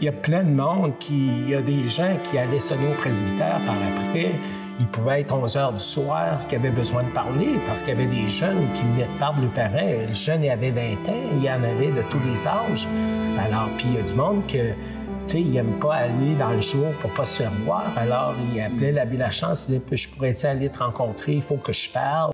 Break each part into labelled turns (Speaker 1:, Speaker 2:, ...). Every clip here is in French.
Speaker 1: Il y a plein de monde il y a des gens qui allaient sonner au presbytère par après. Il pouvait être 11 heures du soir, qui avaient besoin de parler parce qu'il y avait des jeunes qui venaient de perdre le parent. Le jeune, il avait 20 ans, il y en avait de tous les âges. Alors, puis il y a du monde que, tu sais, il n'aime pas aller dans le jour pour pas se faire voir. Alors, il appelait l'abbé Lachance, il disait, je pourrais aller te rencontrer, il faut que je parle.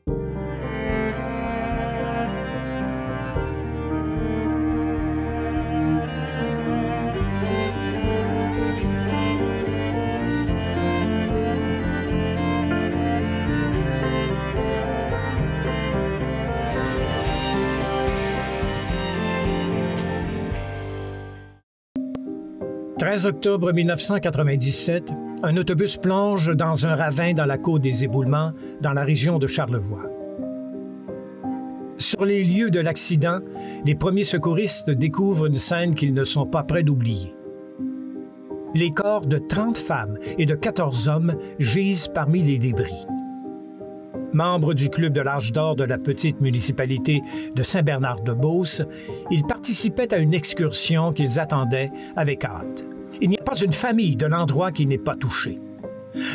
Speaker 2: Le 13 octobre 1997, un autobus plonge dans un ravin dans la côte des Éboulements, dans la région de Charlevoix. Sur les lieux de l'accident, les premiers secouristes découvrent une scène qu'ils ne sont pas prêts d'oublier. Les corps de 30 femmes et de 14 hommes gisent parmi les débris. Membres du Club de l'Âge d'or de la petite municipalité de Saint-Bernard-de-Beauce, ils participaient à une excursion qu'ils attendaient avec hâte. Il n'y a pas une famille de l'endroit qui n'est pas touchée.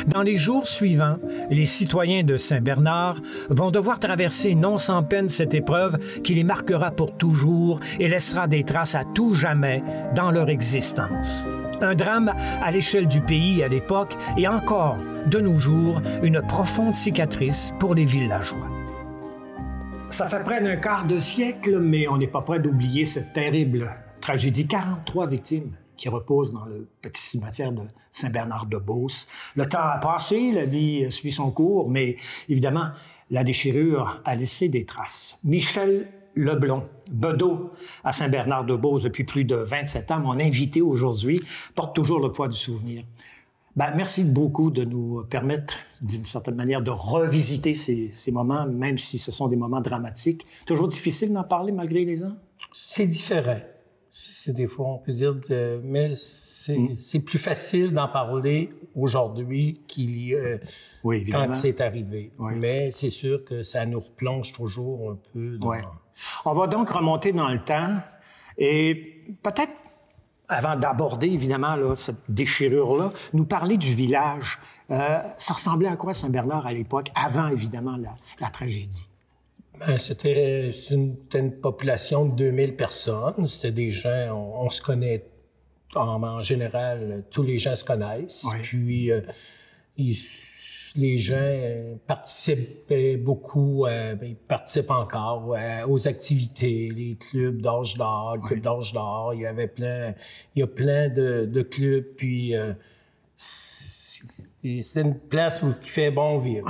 Speaker 2: Dans les jours suivants, les citoyens de Saint-Bernard vont devoir traverser non sans peine cette épreuve qui les marquera pour toujours et laissera des traces à tout jamais dans leur existence. Un drame à l'échelle du pays à l'époque et encore, de nos jours, une profonde cicatrice pour les villageois. Ça fait près d'un quart de siècle, mais on n'est pas prêt d'oublier cette terrible tragédie. 43 victimes qui reposent dans le petit cimetière de Saint-Bernard-de-Beauce. Le temps a passé, la vie suit son cours, mais évidemment, la déchirure a laissé des traces. Michel Leblond, bedeau à Saint-Bernard-de-Beauce depuis plus de 27 ans, mon invité aujourd'hui, porte toujours le poids du souvenir. Merci beaucoup de nous permettre, d'une certaine manière, de revisiter ces moments, même si ce sont des moments dramatiques. Toujours difficile d'en parler malgré les ans? C'est différent. C'est des fois, on peut dire, mais c'est plus facile d'en parler aujourd'hui qu'il y a quand c'est arrivé. Oui. Mais c'est sûr que ça nous replonge toujours un peu dans... Oui. On va donc remonter dans le temps et peut-être, avant d'aborder évidemment là, cette déchirure-là, nous parler du village. Ça ressemblait à quoi Saint-Bernard à l'époque, avant évidemment la tragédie? C'était une population de 2000 personnes. C'était des gens, on se connaît en général, tous les gens se connaissent. Oui. Puis les gens participaient beaucoup, ils participent encore aux activités, les clubs d'âge d'or, le club d'âge d'or. Il y a plein de clubs, puis c'est une place qui fait bon vivre.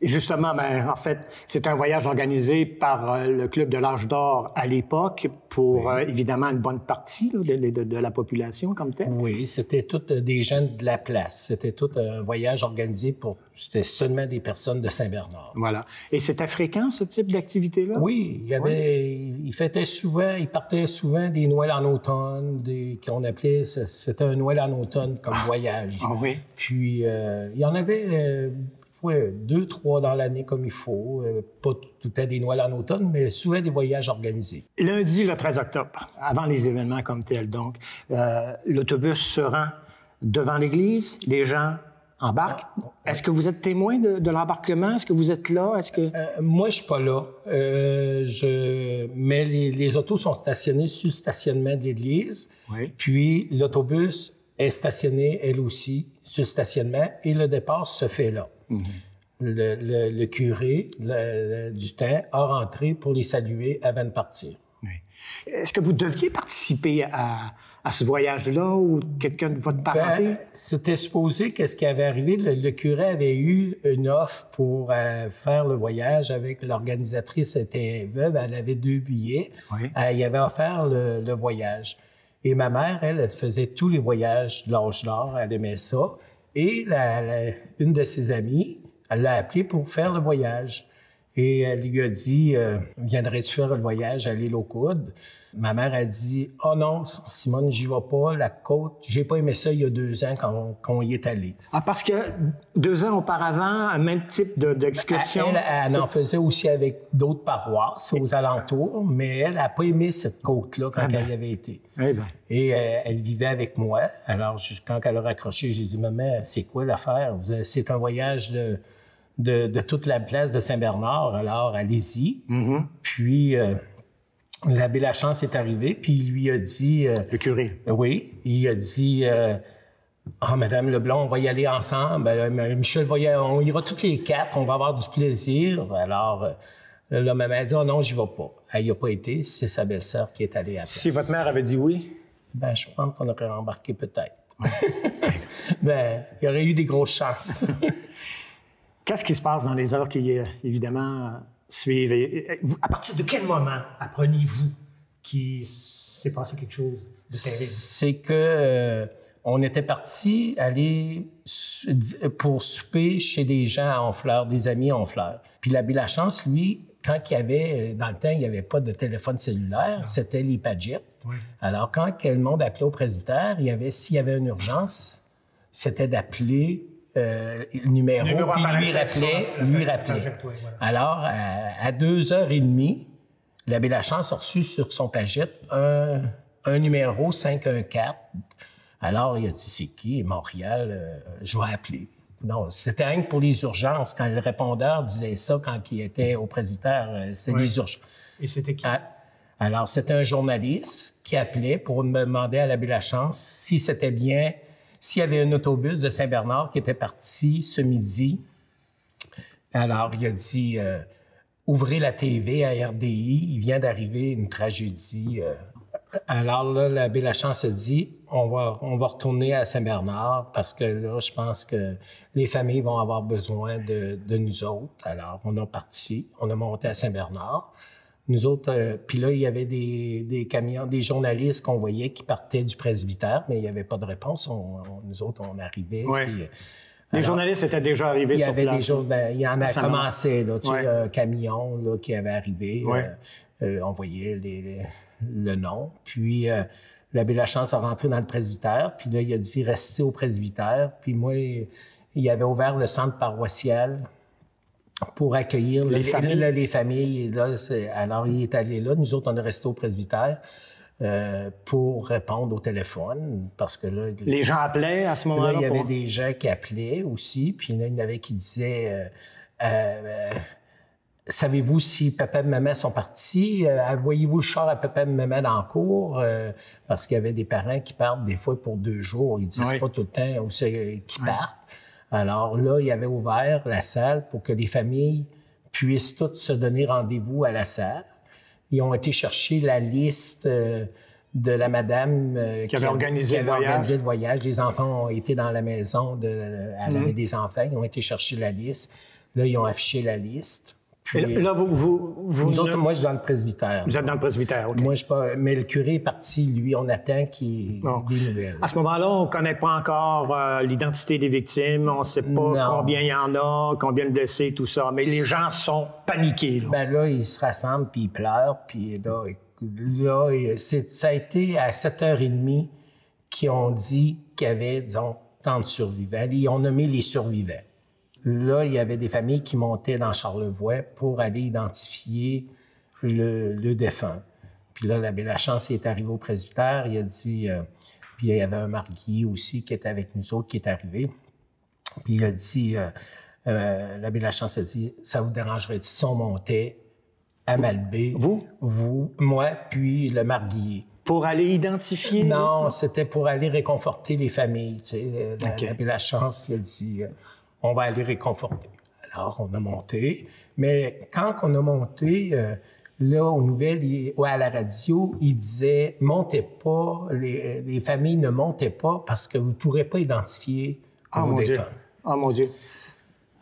Speaker 2: Justement, en fait, c'est un voyage organisé par le Club de l'Âge d'or à l'époque pour, évidemment, une bonne partie là, de la population comme telle. Oui, c'était tous des gens de la place. C'était tout un voyage organisé c'était seulement des personnes de Saint-Bernard. Voilà. Et c'était fréquent, ce type d'activité-là? Oui, ils fêtaient souvent, ils partaient souvent des Noëls en automne, qu'on appelait, c'était un Noël en automne comme voyage. Ah oui? Puis, il y en avait... 2, 3 dans l'année comme il faut. Pas tout à des Noëls en automne, mais souvent des voyages organisés. Lundi, le 13 octobre, avant les événements comme tels, donc, l'autobus se rend devant l'église, les gens embarquent. Est-ce que vous êtes témoin de l'embarquement? Est-ce que vous êtes là? Moi, je suis pas là. Mais les autos sont stationnés sur le stationnement de l'église. Oui. Puis l'autobus est stationné, elle aussi, sur le stationnement, et le départ se fait là. Mm-hmm. Le curé du temps a rentré pour les saluer avant de partir. Oui. Est-ce que vous deviez participer à ce voyage-là ou quelqu'un de votre parenté? C'était supposé qu'est-ce qui avait arrivé. Le curé avait eu une offre pour faire le voyage avec l'organisatrice, était veuve, elle avait 2 billets. Oui. Il avait offert le voyage. Et ma mère, elle faisait tous les voyages de l'âge d'or, elle aimait ça. Et une de ses amies, elle l'a appelée pour faire le voyage.
Speaker 1: Et elle lui a dit, viendrais-tu faire le voyage à l'île aux Coudes? Ma mère a dit, oh non, Simone, j'y vais pas, la côte. J'ai pas aimé ça il y a 2 ans qu'on y est allé.
Speaker 2: Ah, parce que 2 ans auparavant, un même type d'excursion?
Speaker 1: Elle en faisait aussi avec d'autres paroisses aux alentours, mais elle n'a pas aimé cette côte-là quand elle y avait été. Et elle vivait avec moi. Alors, quand elle a raccroché, j'ai dit, maman, c'est quoi l'affaire? C'est un voyage de toute la place de Saint-Bernard, alors allez-y. Puis... l'abbé Lachance est arrivé, puis il lui a dit...
Speaker 2: le curé.
Speaker 1: Oui, il a dit... Madame Leblond, on va y aller ensemble. Michel, on ira toutes les 4, on va avoir du plaisir. Alors, la maman a dit, oh non, j'y vais pas. Elle n'y a pas été, c'est sa belle-sœur qui est allée à la place.
Speaker 2: Si votre mère avait dit oui?
Speaker 1: Je pense qu'on aurait embarqué peut-être. Il y aurait eu des grosses chances.
Speaker 2: Qu'est-ce qui se passe dans les heures qui, évidemment... suivre. À partir de quel moment apprenez-vous qu'il s'est passé quelque chose de terrible?
Speaker 1: C'est que on était partis aller pour souper chez des gens à Honfleur, des amis à Honfleur. Puis l'abbé Lachance, lui, quand il y avait, dans le temps, il n'y avait pas de téléphone cellulaire, c'était les pagettes. Oui. Alors, quand le monde appelait au presbytère, s'il y avait une urgence, c'était d'appeler le numéro, puis lui rappelait. Alors, à 2h30, l'abbé Lachance a reçu sur son pagette un numéro 514. Alors, il a dit, c'est qui? Montréal, je vais appeler. Non, c'était rien que pour les urgences. Quand le répondeur disait ça, quand il était au presbytère, c'était les urgences.
Speaker 2: Et c'était qui?
Speaker 1: Alors, c'était un journaliste qui appelait pour me demander à l'abbé Lachance si c'était bien... S'il y avait un autobus de Saint-Bernard qui était parti ce midi, alors il a dit ouvrez la TV à RDI, il vient d'arriver une tragédie. Alors là, l'abbé Lachance a dit on va retourner à Saint-Bernard parce que là, je pense que les familles vont avoir besoin de nous autres. Alors, on a parti, on a monté à Saint-Bernard. Nous autres, puis là, il y avait des camions, des journalistes qu'on voyait qui partaient du presbytère, mais il n'y avait pas de réponse. Nous autres, on arrivait.
Speaker 2: Oui.
Speaker 1: Puis,
Speaker 2: les journalistes étaient déjà arrivés sur place.
Speaker 1: Il y en a commencé, là, tu sais, un camion là, qui avait arrivé. On voyait le nom. Puis l'abbé Lachance a rentré dans le presbytère, puis là, il a dit « Restez au presbytère ». Puis moi, il avait ouvert le centre paroissial pour accueillir les familles. Là, alors, il est allé là. Nous autres, on est restés au presbytère pour répondre au téléphone, parce que là...
Speaker 2: Les gens appelaient à ce moment-là?
Speaker 1: Là, il y avait des gens qui appelaient aussi, puis là, il y en avait qui disaient savez-vous si papa et maman sont partis? Voyez-vous le char à papa et maman dans la cour? Parce qu'il y avait des parents qui partent des fois pour 2 jours. Ils disent pas tout le temps où c'est qu'ils partent. Alors là, il avait ouvert la salle pour que les familles puissent toutes se donner rendez-vous à la salle. Ils ont été chercher la liste de la madame
Speaker 2: qui avait organisé le
Speaker 1: voyage. Les enfants ont été dans la maison, elle avait des enfants, ils ont été chercher la liste. Là, ils ont affiché la liste.
Speaker 2: Puis, là,
Speaker 1: nous autres, moi, je suis dans le presbytère.
Speaker 2: Vous êtes dans le presbytère, OK.
Speaker 1: Moi, je suis pas... Mais le curé est parti, lui, on attend qu'il ait des nouvelles.
Speaker 2: À ce moment-là, on ne connaît pas encore l'identité des victimes, on ne sait pas combien il y en a, combien de blessés, tout ça, mais les gens sont paniqués.
Speaker 1: Là, ils se rassemblent, puis ils pleurent, puis là ça a été à 7h30 qu'ils ont dit qu'il y avait, disons, tant de survivants. Ils ont nommé les survivants. Là, il y avait des familles qui montaient dans Charlevoix pour aller identifier le défunt. Puis là, l'abbé Lachance est arrivé au presbytère. Il a dit... puis il y avait un marguillier aussi qui était avec nous autres, qui est arrivé. Puis il a dit... l'abbé Lachance a dit, ça vous dérangerait si on montait à Malbaie? Vous, moi, puis le marguillier.
Speaker 2: Pour aller identifier?
Speaker 1: Non, c'était pour aller réconforter les familles. Tu sais. L'abbé Lachance, il a dit... on va aller réconforter. Alors, on a monté. Mais quand on a monté, là, aux nouvelles, à la radio, il disait « Montez pas, les familles ne montez pas parce que vous ne pourrez pas identifier vos défunts. »
Speaker 2: Ah, mon Dieu!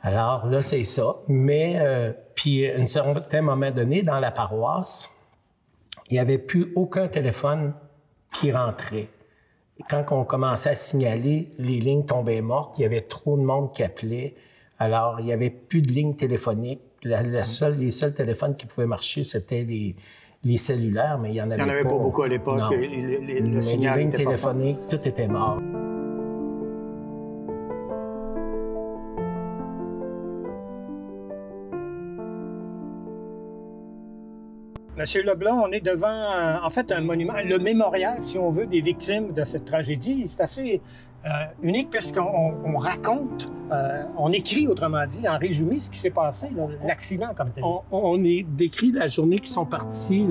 Speaker 1: Alors, là, c'est ça. Mais, puis, à un certain moment donné, dans la paroisse, il n'y avait plus aucun téléphone qui rentrait. Quand on commençait à signaler, les lignes tombaient mortes, il y avait trop de monde qui appelait. Alors, il n'y avait plus de ligne téléphonique. Les seuls téléphones qui pouvaient marcher, c'était les cellulaires, mais il n'y en avait pas.
Speaker 3: Il n'y en avait pas beaucoup à l'époque. Le signal
Speaker 1: les lignes
Speaker 3: était pas fort.
Speaker 1: téléphoniques, tout était mort.
Speaker 2: Monsieur Leblanc, on est devant, en fait, un monument, le mémorial, si on veut, des victimes de cette tragédie. C'est assez unique puisqu'on raconte, on écrit, autrement dit, en résumé, ce qui s'est passé, l'accident comme tel.
Speaker 1: On décrit la journée qu'ils sont partis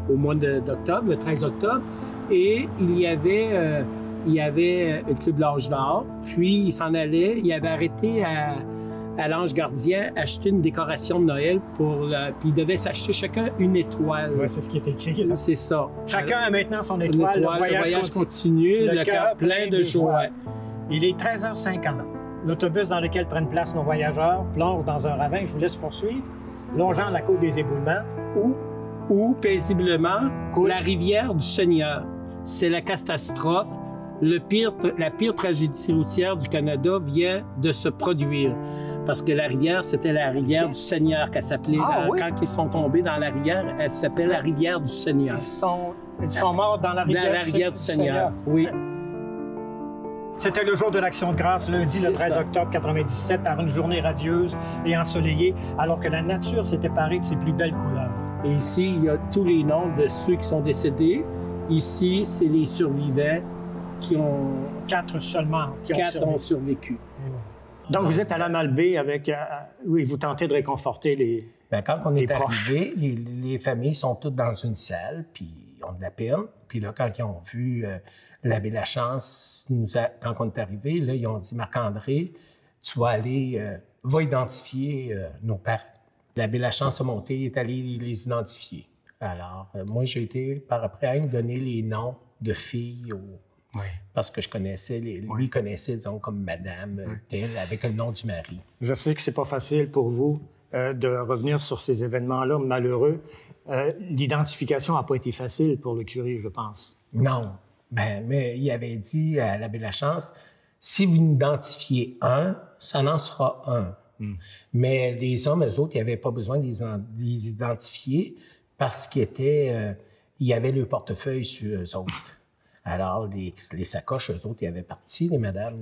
Speaker 1: au mois d'octobre, le 13 octobre, et il y avait le Club L'Âge d'Or, puis ils s'en allaient, ils avaient arrêté à l'Ange Gardien acheter une décoration de Noël puis ils devaient s'acheter chacun une étoile.
Speaker 2: Oui, c'est ce qui est écrit. Là.
Speaker 1: C'est ça.
Speaker 2: Chacun a maintenant son étoile. Le voyage continue.
Speaker 1: Le cœur plein de joie.
Speaker 2: Il est 13h50. L'autobus dans lequel prennent place nos voyageurs plonge dans un ravin. Je vous laisse poursuivre. Longeant la côte des éboulements,
Speaker 1: où paisiblement, la rivière du Seigneur. C'est la catastrophe. La pire tragédie routière du Canada vient de se produire. Parce que la rivière, c'était la rivière du Seigneur qu'elle s'appelait.
Speaker 2: Oui?
Speaker 1: Quand ils sont tombés dans la rivière, elle s'appelle la rivière du Seigneur.
Speaker 2: Ils sont morts dans la rivière,
Speaker 1: du Seigneur. Oui.
Speaker 2: C'était le jour de l'Action de grâce, lundi, le 13 octobre 1997, par une journée radieuse et ensoleillée, alors que la nature s'était parée de ses plus belles couleurs.
Speaker 1: Et ici, il y a tous les noms de ceux qui sont décédés. Ici, c'est les survivants qui ont...
Speaker 2: 4 seulement qui
Speaker 1: ont survécu.
Speaker 2: Donc, vous êtes à la Malbaie avec... oui, vous tentez de réconforter les
Speaker 1: quand on est
Speaker 2: proches.
Speaker 1: Arrivé, les familles sont toutes dans une salle, puis ils ont de la peine. Puis là, quand ils ont vu l'abbé Lachance, quand on est arrivé, là, ils ont dit « Marc-André, tu vas aller... va identifier nos parents. » L'abbé Lachance a monté, il est allé les identifier. Alors, moi, j'ai été, par après, donner les noms de filles parce que je connaissais, lui connaissait, disons, comme madame, telle, avec le nom du mari.
Speaker 2: Je sais que c'est pas facile pour vous de revenir sur ces événements-là malheureux. L'identification n'a pas été facile pour le curé, je pense.
Speaker 1: Non. Mais il avait dit à l'abbé Lachance, si vous identifiez un, ça en sera un. Mais les hommes, eux autres, ils n'avaient pas besoin de les identifier parce qu'ils y avait le portefeuille sur eux autres. Alors, les sacoches, eux autres, ils avaient parti, les madames.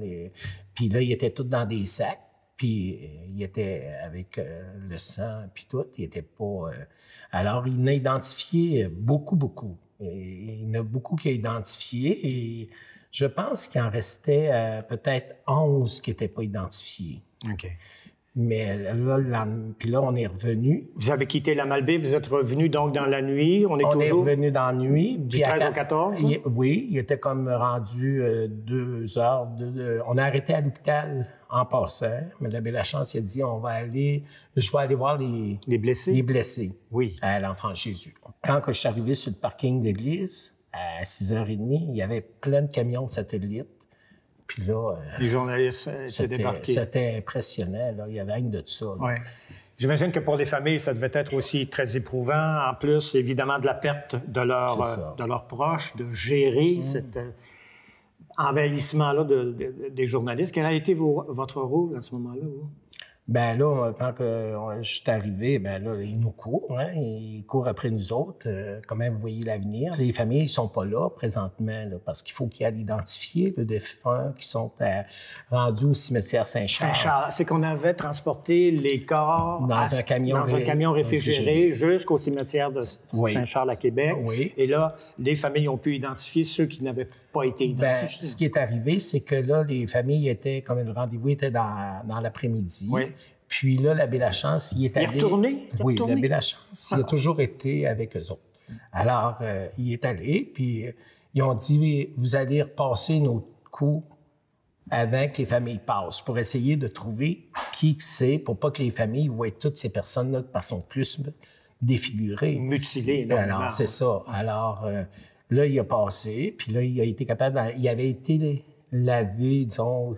Speaker 1: Puis là, ils étaient tous dans des sacs. Puis ils étaient avec le sang, puis tout. Ils n'étaient pas... Alors, il en a identifié beaucoup. Et il y en a beaucoup qui a identifié. Et je pense qu'il en restait peut-être 11 qui n'étaient pas identifiés.
Speaker 2: OK.
Speaker 1: Mais là, puis là, on est revenu.
Speaker 2: Vous avez quitté la Malbaie, vous êtes revenu donc dans la nuit. On est
Speaker 1: revenu dans la nuit.
Speaker 2: Du 13 au 14?
Speaker 1: Oui, il était comme rendu 2 heures. On a arrêté à l'hôpital en passant. Mais l'abbé Lachance, il a dit, je vais aller voir les blessés. Les blessés.
Speaker 2: Oui.
Speaker 1: À l'Enfant Jésus. Quand je suis arrivé sur le parking d'église, à 6h30, il y avait plein de camions de satellites. Puis là,
Speaker 2: les journalistes étaient débarqués.
Speaker 1: C'était impressionnant. Là. Il y avait rien de ça.
Speaker 2: Oui. J'imagine que pour les familles, ça devait être aussi très éprouvant. En plus, évidemment, de la perte de leurs proches, de gérer cet envahissement-là des journalistes. Quel a été votre rôle à ce moment-là, vous?
Speaker 1: Bien là, quand je suis arrivé, bien là, ils nous courent, hein? Ils courent après nous autres. Comment vous voyez l'avenir? Les familles ne sont pas là présentement, là, parce qu'il faut qu'ils aillent identifier les défunts qui sont rendus au cimetière Saint-Charles.
Speaker 2: Saint-Charles, c'est qu'on avait transporté les corps
Speaker 1: dans un camion
Speaker 2: réfrigéré jusqu'au cimetière de Saint-Charles à Québec.
Speaker 1: Oui.
Speaker 2: Et là, les familles ont pu identifier ceux qui n'avaient pas été identifiés.
Speaker 1: Ce qui est arrivé, c'est que là, les familles étaient, comme le rendez-vous était dans l'après-midi.
Speaker 2: Oui.
Speaker 1: Puis là, l'abbé Lachance, il est allé...
Speaker 2: Il est retourné?
Speaker 1: Oui, l'abbé Lachance, il a toujours été avec eux autres. Alors, il est allé, puis ils ont dit, vous allez repasser nos coups avant que les familles passent, pour essayer de trouver qui c'est, pour pas que les familles voient toutes ces personnes-là de façon plus défigurée.
Speaker 2: Mutilées, non?
Speaker 1: Alors, c'est ça. Alors, là, il a passé, puis là, il a été capable... Il avait été lavé, disons...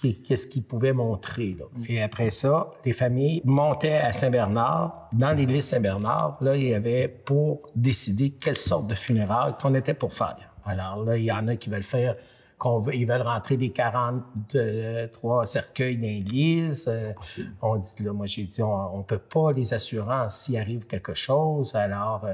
Speaker 1: Qu'est-ce qu'il pouvait montrer, là. Et après ça, les familles montaient à Saint-Bernard. Dans l'église Saint-Bernard, là, il y avait pour décider quelle sorte de funérailles qu'on était pour faire. Alors là, il y en a qui veulent faire qu'ils veulent rentrer les 43 cercueils dans l'église. On dit, là, moi, j'ai dit, on peut pas, les assurances, s'il arrive quelque chose. Alors,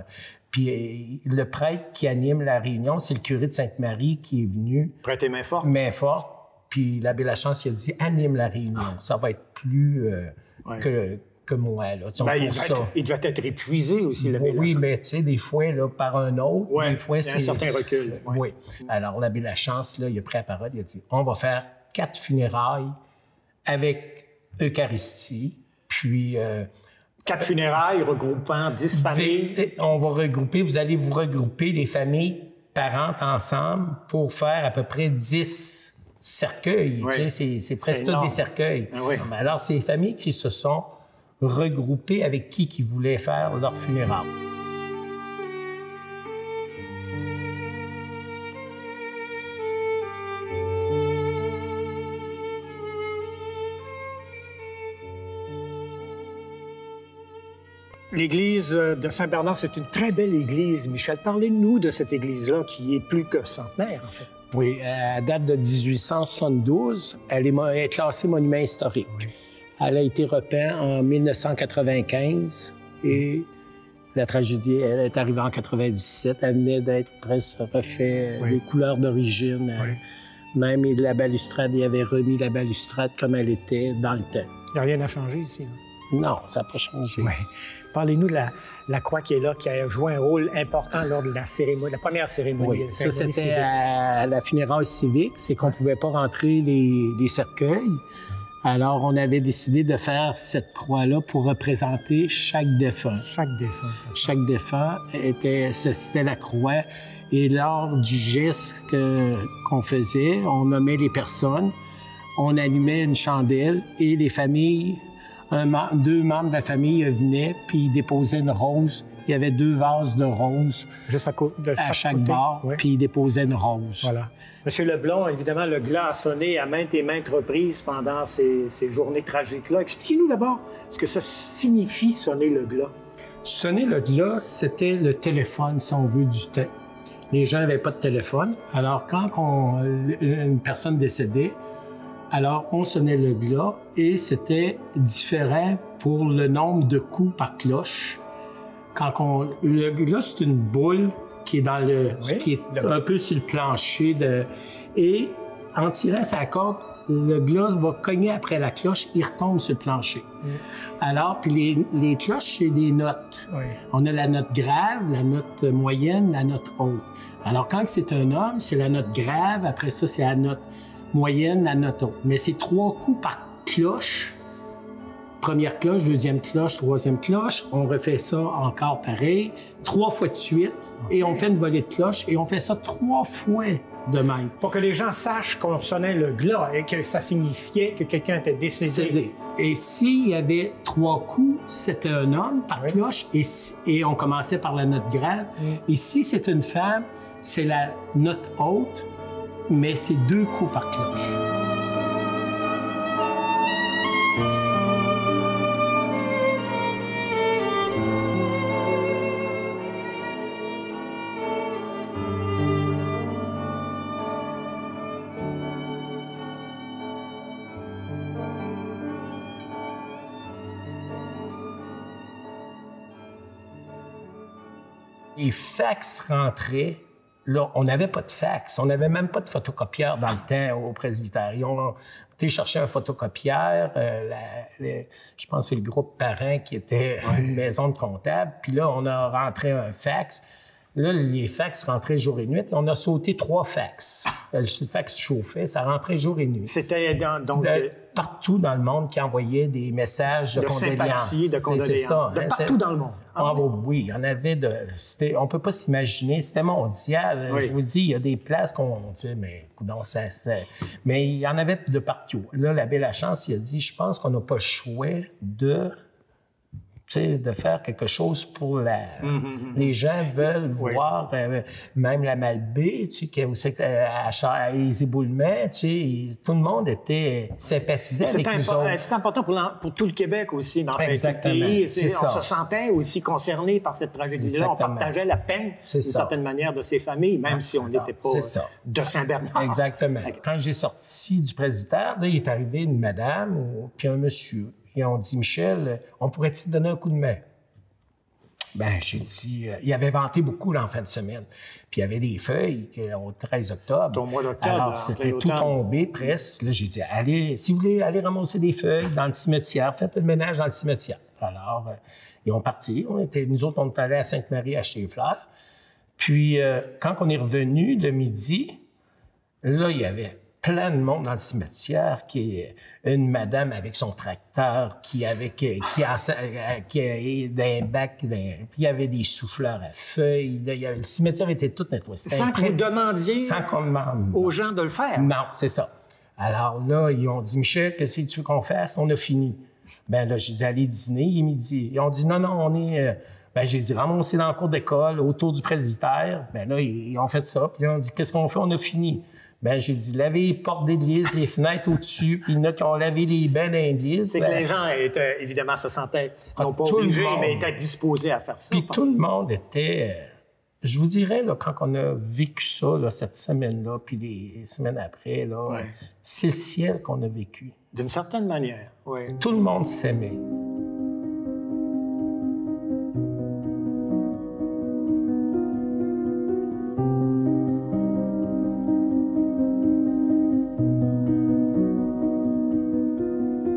Speaker 1: puis le prêtre qui anime la réunion, c'est le curé de Sainte-Marie qui est venu.
Speaker 3: Prêter main forte.
Speaker 1: Main forte. Puis l'abbé Lachance, il a dit, anime la réunion. Ça va être plus que moi, là.
Speaker 3: Il devait être épuisé aussi, l'abbé Lachance.
Speaker 1: Oui, mais tu sais, des fois, là, par un autre, des fois,
Speaker 3: c'est un certain recul.
Speaker 1: Oui. Alors, l'abbé Lachance, là, il a pris la parole, il a dit, on va faire 4 funérailles avec Eucharistie, puis...
Speaker 3: 4 funérailles regroupant 10 familles.
Speaker 1: On va regrouper, vous allez vous regrouper, les familles parentes ensemble, pour faire à peu près 10 cercueils.
Speaker 3: Oui.
Speaker 1: Tu sais, c'est presque tous des cercueils.
Speaker 3: Oui.
Speaker 1: Alors, c'est les familles qui se sont regroupées avec qui voulaient faire leur funérailles.
Speaker 3: L'église de Saint-Bernard, c'est une très belle église. Michel, parlez-nous de cette église-là qui est plus que centenaire, en fait.
Speaker 1: Oui, elle date de 1872. Elle est classée monument historique. Elle a été repeinte en 1995 et la tragédie, elle est arrivée en 97. Elle venait d'être presque refaite, les couleurs d'origine. Même la balustrade, il avait remis la balustrade comme elle était dans le temps.
Speaker 3: Il n'y a rien à changer ici. Hein?
Speaker 1: Non, ça n'a pas changé.
Speaker 3: Oui. Parlez-nous de la croix qui est là, qui a joué un rôle important lors de la cérémonie, la première cérémonie.
Speaker 1: Oui, ça, c'était à la funéraille civique. C'est qu'on ne pouvait pas rentrer les cercueils. Alors, on avait décidé de faire cette croix-là pour représenter chaque défunt.
Speaker 3: Chaque défunt.
Speaker 1: Chaque défunt, c'était la croix. Et lors du geste qu'on faisait, on nommait les personnes, on allumait une chandelle et les familles... 2 membres de la famille venaient, puis ils déposaient une rose. Il y avait 2 vases de roses
Speaker 3: juste
Speaker 1: à chaque bord, puis ils déposaient une rose.
Speaker 3: Voilà. Monsieur Leblond, évidemment, le glas a sonné à maintes et maintes reprises pendant ces journées tragiques-là. Expliquez-nous d'abord ce que ça signifie, sonner le glas.
Speaker 1: Sonner le glas, c'était le téléphone, si on veut, du temps. Les gens n'avaient pas de téléphone. Alors, quand une personne décédait, alors, on sonnait le glas et c'était différent pour le nombre de coups par cloche. Le glas, c'est une boule qui est qui est un peu sur le plancher et en tirant sa corde, le glas va cogner après la cloche, il retombe sur le plancher. Alors, puis les cloches, c'est des notes. On a la note grave, la note moyenne, la note haute. Alors, quand c'est un homme, c'est la note grave, après ça, c'est la note moyenne, la note haute. Mais c'est 3 coups par cloche. Première cloche, deuxième cloche, troisième cloche. On refait ça encore pareil, 3 fois de suite. Et on fait une volée de cloche et on fait ça 3 fois de même.
Speaker 3: Pour que les gens sachent qu'on sonnait le glas et que ça signifiait que quelqu'un était décédé.
Speaker 1: Et s'il y avait 3 coups, c'était un homme par cloche et on commençait par la note grave. Et si c'est une femme, c'est la note haute, mais c'est 2 coups par cloche. Les fax rentraient. Là, on n'avait pas de fax. On n'avait même pas de photocopieur dans le temps au presbytère. Ils ont été chercher un photocopieur. Je pense que c'est le groupe Parent qui était une maison de comptable. Puis là, on a rentré un fax. Là, les fax rentraient jour et nuit. Et on a sauté 3 fax. Le fax chauffait, ça rentrait jour et nuit.
Speaker 3: C'était
Speaker 1: partout dans le monde qui envoyait des messages de condoléances.
Speaker 3: Sympathie, de condoléances.
Speaker 1: C'est ça.
Speaker 3: Partout dans le monde.
Speaker 1: Oui, il y en avait on ne peut pas s'imaginer. C'était mondial. Je vous dis, il y a des places qu'on dit, mais mais il y en avait de partout. Là, l'abbé Lachance, il a dit, je pense qu'on n'a pas le choix de sais, de faire quelque chose pour les gens veulent voir, même la Malbaie, tu sais, qui est aussi à les éboulements, tu sais, tout le monde était sympathisé avec nous autres.
Speaker 3: C'est important pour tout le Québec aussi, dans le pays. On se sentait aussi concerné par cette tragédie-là. On partageait la peine, d'une certaine manière, de ces familles, même si on n'était pas de Saint-Bernard.
Speaker 1: Exactement. Quand j'ai sorti du presbytère, là, il est arrivé une madame puis un monsieur. Ils ont dit, Michel, on pourrait-tu te donner un coup de main? Ben, j'ai dit, il avait vanté beaucoup là, en fin de semaine. Puis il y avait des feuilles au 13 octobre.
Speaker 3: Au mois d'octobre.
Speaker 1: Alors, c'était tout tombé presque. Là, j'ai dit, allez, si vous voulez, allez ramasser des feuilles dans le cimetière, faites le ménage dans le cimetière. Alors, ils ont parti. Nous autres, on est allés à Sainte-Marie acheter les fleurs. Puis, quand on est revenu de midi, là, il y avait plein de monde dans le cimetière, une madame avec son tracteur qui a d'un bac, puis il y avait des souffleurs à feuilles. Le cimetière était tout nettoyé.
Speaker 3: Sans que vous demandiez aux gens de le faire?
Speaker 1: Non, c'est ça. Alors là, ils ont dit, Michel, qu'est-ce que tu veux qu'on fasse? On a fini. Ben là, j'ai dit, allez dîner, il est midi. Ils ont dit, non, on est... Ben, j'ai dit, ramasser dans la cour d'école, autour du presbytère. Ben là, ils ont fait ça. Puis ils ont dit, qu'est-ce qu'on fait? On a fini. Ben, j'ai dit, laver les portes d'église, les fenêtres au-dessus, puis il y en a qui ont lavé les bains d'église.
Speaker 3: C'est que les gens, évidemment, se sentaient, non pas obligés, mais étaient disposés à faire ça.
Speaker 1: Puis tout le monde était... je vous dirais, là, quand on a vécu ça, là, cette semaine-là, puis les semaines après, là, c'est le ciel qu'on a vécu.
Speaker 3: D'une certaine manière, oui.
Speaker 1: Tout le monde s'aimait.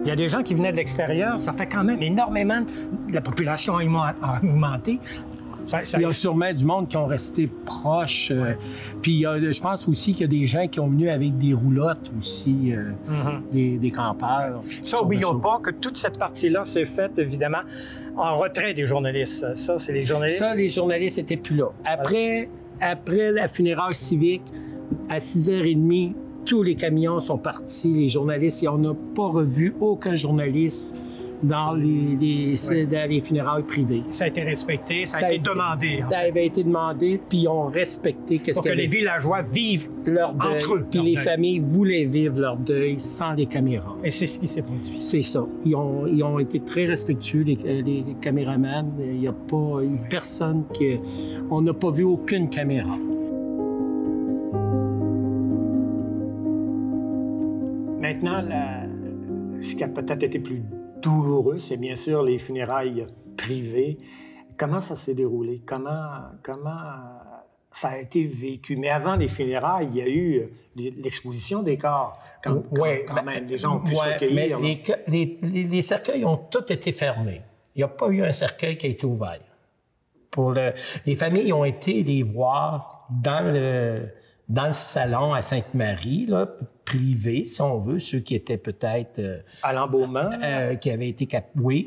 Speaker 3: Il y a des gens qui venaient de l'extérieur, ça fait quand même énormément... La population a augmenté.
Speaker 1: Il y a sûrement du monde qui ont resté proches. Puis je pense aussi qu'il y a des gens qui ont venu avec des roulottes aussi, des campeurs.
Speaker 3: Ça, n'oublions pas que toute cette partie-là s'est faite, évidemment, en retrait des journalistes. Ça, c'est les journalistes...
Speaker 1: Ça, les journalistes n'étaient plus là. Après la funéraille civique, à 6h30, tous les camions sont partis, les journalistes, et on n'a pas revu aucun journaliste dans les funérailles privées.
Speaker 3: Ça a été respecté, ça a été demandé.
Speaker 1: Ça avait été demandé, puis ils ont respecté
Speaker 3: pour que les villageois vivent
Speaker 1: leur deuil, entre eux. Puis les familles voulaient vivre leur deuil sans les caméras.
Speaker 3: Et c'est ce qui s'est produit.
Speaker 1: C'est ça. Ils ont été très respectueux, les caméramans. Il n'y a pas eu personne qui... On n'a pas vu aucune caméra.
Speaker 3: Maintenant, ce qui a peut-être été plus douloureux, c'est bien sûr les funérailles privées. Comment ça s'est déroulé? Comment ça a été vécu? Mais avant les funérailles, il y a eu l'exposition des corps. Quand même, les gens ont pu se recueillir.
Speaker 1: Mais les cercueils ont tous été fermés. Il n'y a pas eu un cercueil qui a été ouvert. Les familles ont été les voir dans le salon à Sainte-Marie, là, privé, si on veut, ceux qui étaient peut-être...
Speaker 3: à l'embaumement?
Speaker 1: Qui avaient été...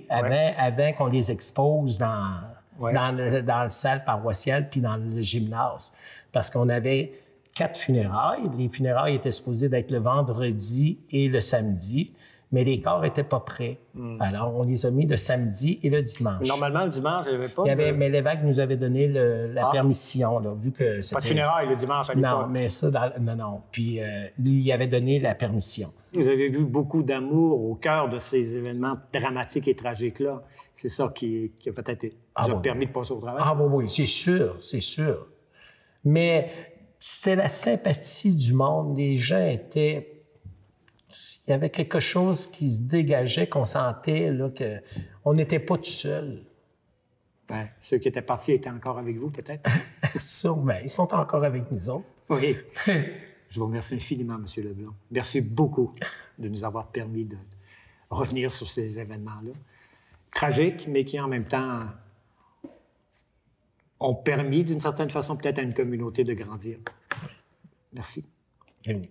Speaker 1: avant qu'on les expose dans la salle paroissiale puis dans le gymnase. Parce qu'on avait 4 funérailles. Les funérailles étaient supposées d'être le vendredi et le samedi, mais les corps n'étaient pas prêts. Alors, on les a mis le samedi et le dimanche.
Speaker 3: Normalement, le dimanche, il n'y avait pas
Speaker 1: mais l'évêque nous avait donné la permission, là, vu que c'était...
Speaker 3: Pas de funérailles le dimanche à l'époque?
Speaker 1: Non, mais ça, non. Puis, lui, il avait donné la permission.
Speaker 3: Vous avez vu beaucoup d'amour au cœur de ces événements dramatiques et tragiques-là. C'est ça qui a peut-être vous a permis de passer au travail?
Speaker 1: Oui, c'est sûr. Mais c'était la sympathie du monde. Les gens étaient... Il y avait quelque chose qui se dégageait, qu'on sentait, là, qu'on n'était pas tout seul.
Speaker 3: Ben, ceux qui étaient partis étaient encore avec vous, peut-être?
Speaker 1: Sûrement. Ils sont encore avec nous autres.
Speaker 3: Oui. Je vous remercie infiniment, M. Leblanc. Merci beaucoup de nous avoir permis de revenir sur ces événements-là. Tragiques, mais qui, en même temps, ont permis, d'une certaine façon, peut-être à une communauté de grandir. Merci.
Speaker 1: Bienvenue.